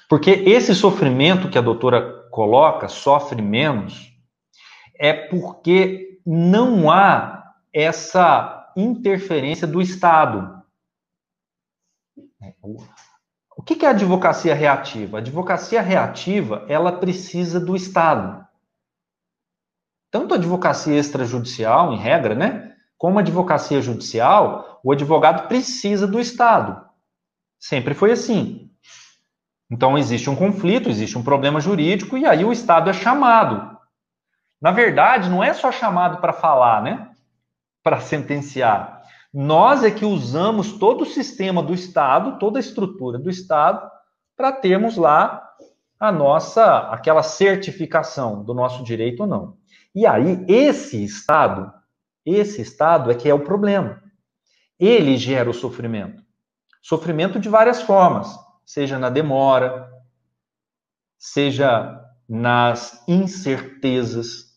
Porque esse sofrimento que a doutora coloca, sofre menos, é porque não há essa interferência do Estado. O que é a advocacia reativa? A advocacia reativa, ela precisa do Estado. Tanto a advocacia extrajudicial, em regra, né? Como a advocacia judicial, o advogado precisa do Estado. Sempre foi assim. Então, existe um conflito, existe um problema jurídico, e aí o Estado é chamado. Na verdade, não é só chamado para falar, né? Para sentenciar. Nós é que usamos todo o sistema do Estado, toda a estrutura do Estado, para termos lá aquela certificação do nosso direito ou não. E aí, esse Estado é que é o problema. Ele gera o sofrimento. Sofrimento de várias formas, seja na demora, seja nas incertezas.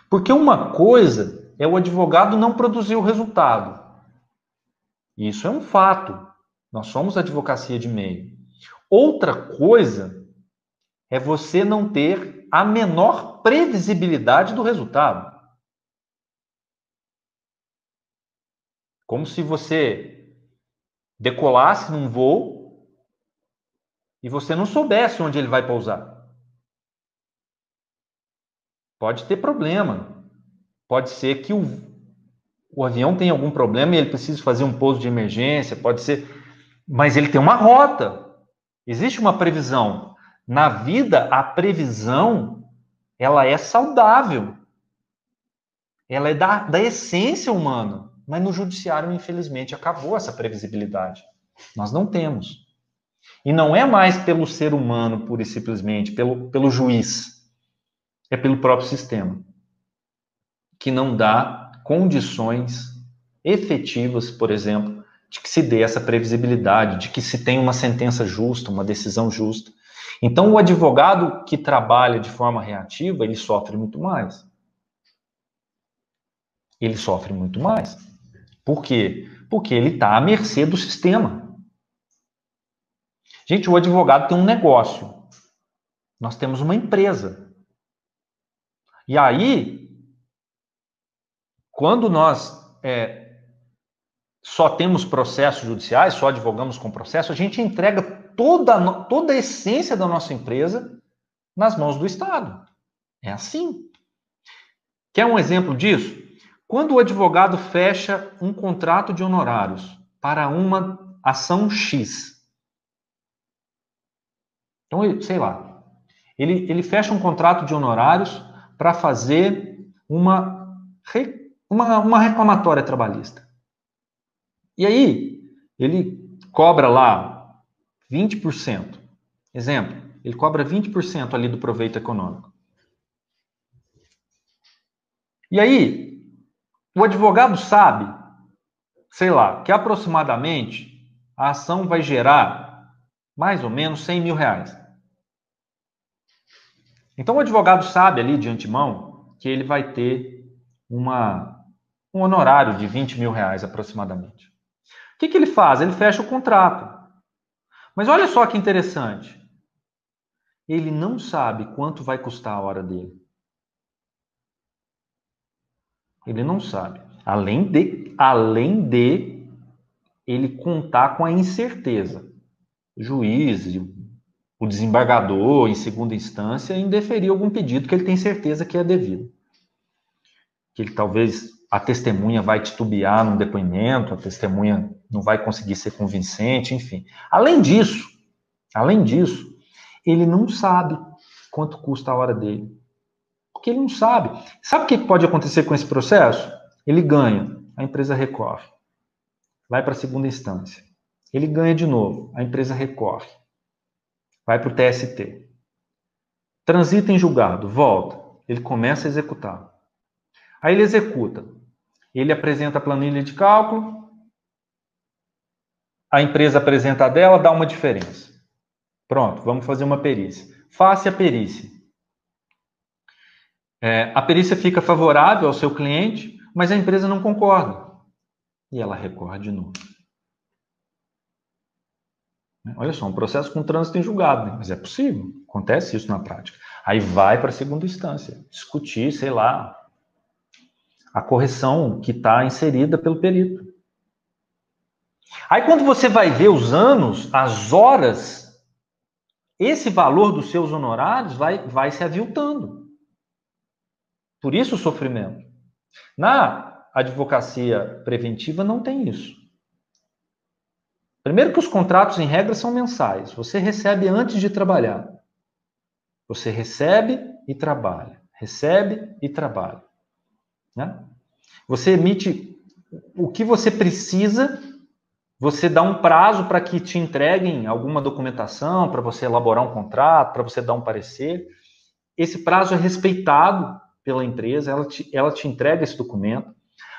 Porque uma coisa é o advogado não produzir o resultado. Isso é um fato. Nós somos advocacia de meio. Outra coisa é você não ter a menor previsibilidade do resultado. Como se você decolasse num voo e você não soubesse onde ele vai pousar. Pode ter problema. Pode ser que o avião tenha algum problema e ele precise fazer um pouso de emergência, pode ser, mas ele tem uma rota. Existe uma previsão. Na vida, a previsão, ela é saudável. Ela é da essência humana. Mas no judiciário, infelizmente, acabou essa previsibilidade. Nós não temos. E não é mais pelo ser humano, pura e simplesmente, pelo juiz. É pelo próprio sistema. Que não dá condições efetivas, por exemplo, de que se dê essa previsibilidade, de que se tenha uma sentença justa, uma decisão justa. Então, o advogado que trabalha de forma reativa, ele sofre muito mais. Ele sofre muito mais. Por quê? Porque ele está à mercê do sistema. Gente, o advogado tem um negócio. Nós temos uma empresa. E aí, quando nós só temos processos judiciais, só advogamos com processo, a gente entrega toda a essência da nossa empresa nas mãos do Estado. É assim. Quer um exemplo disso? Quando o advogado fecha um contrato de honorários para uma ação X. Então, sei lá, ele fecha um contrato de honorários para fazer uma reclamatória trabalhista. E aí, ele cobra lá 20%. Exemplo, ele cobra 20% ali do proveito econômico. E aí, o advogado sabe, sei lá, que aproximadamente a ação vai gerar mais ou menos 100 mil reais. Então, o advogado sabe ali de antemão que ele vai ter um honorário de 20 mil reais aproximadamente. O que ele faz? Ele fecha o contrato. Mas olha só que interessante. Ele não sabe quanto vai custar a hora dele. Ele não sabe. Além de ele contar com a incerteza. O juiz, o desembargador, em segunda instância, indeferir algum pedido que ele tem certeza que é devido. Que ele talvez a testemunha vai titubear no depoimento, a testemunha não vai conseguir ser convincente, enfim. Além disso, ele não sabe quanto custa a hora dele. Porque ele não sabe. Sabe o que pode acontecer com esse processo? Ele ganha, a empresa recorre. Vai para a segunda instância. Ele ganha de novo, a empresa recorre. Vai para o TST. Transita em julgado, volta. Ele começa a executar. Aí ele executa. Ele apresenta a planilha de cálculo, a empresa apresenta a dela, dá uma diferença. Pronto, vamos fazer uma perícia. Faça a perícia. A perícia fica favorável ao seu cliente, mas a empresa não concorda. E ela recorre de novo. Olha só, um processo com trânsito em julgado, né? Mas é possível, acontece isso na prática. Aí vai para a segunda instância, discutir, sei lá, a correção que está inserida pelo perito. Aí quando você vai ver os anos, as horas, esse valor dos seus honorários vai se aviltando. Por isso o sofrimento. Na advocacia preventiva não tem isso. Primeiro que os contratos, em regra, são mensais. Você recebe antes de trabalhar. Você recebe e trabalha. Recebe e trabalha. Né? Você emite o que você precisa, você dá um prazo para que te entreguem alguma documentação, para você elaborar um contrato, para você dar um parecer. Esse prazo é respeitado pela empresa, ela te entrega esse documento.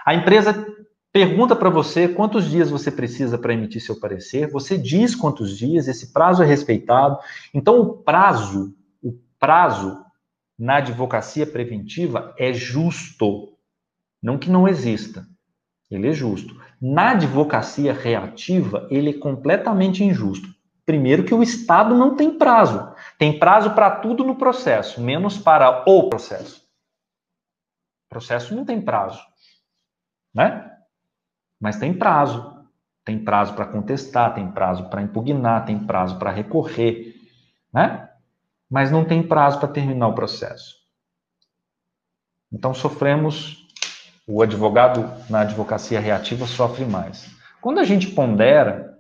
A empresa pergunta para você quantos dias você precisa para emitir seu parecer, você diz quantos dias, esse prazo é respeitado. Então, o prazo na advocacia preventiva é justo. Não que não exista, ele é justo. Na advocacia reativa, ele é completamente injusto. Primeiro que o Estado não tem prazo. Tem prazo para tudo no processo, menos para o processo. O processo não tem prazo, né? Mas tem prazo. Tem prazo para contestar, tem prazo para impugnar, tem prazo para recorrer, né? Mas não tem prazo para terminar o processo. Então o advogado na advocacia reativa sofre mais. Quando a gente pondera,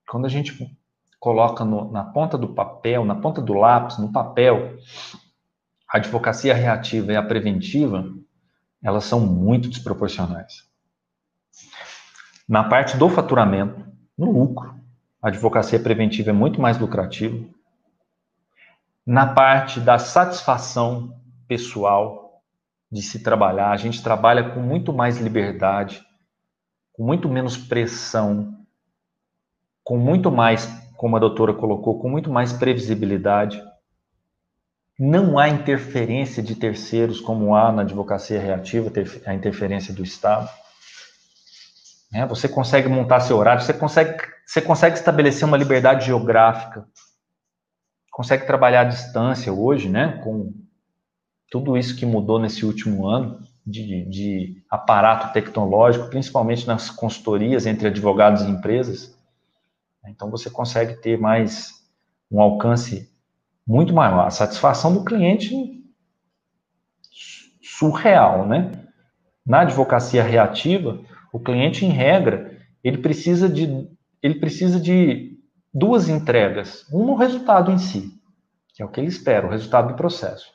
quando a gente coloca na ponta do papel, na ponta do lápis, no papel, a advocacia reativa e a preventiva, elas são muito desproporcionais. Na parte do faturamento, no lucro, a advocacia preventiva é muito mais lucrativa. Na parte da satisfação pessoal de se trabalhar, a gente trabalha com muito mais liberdade, com muito menos pressão, com muito mais, como a doutora colocou, com muito mais previsibilidade. Não há interferência de terceiros como há na advocacia reativa, a interferência do Estado. Você consegue montar seu horário, você consegue estabelecer uma liberdade geográfica, consegue trabalhar à distância hoje, né, com tudo isso que mudou nesse último ano de aparato tecnológico, principalmente nas consultorias entre advogados e empresas. Então você consegue ter mais um alcance muito maior. A satisfação do cliente surreal, né? Na advocacia reativa, o cliente, em regra, ele precisa de duas entregas. Uma, o resultado em si, que é o que ele espera, o resultado do processo.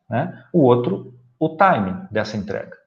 Né? O outro, o timing dessa entrega.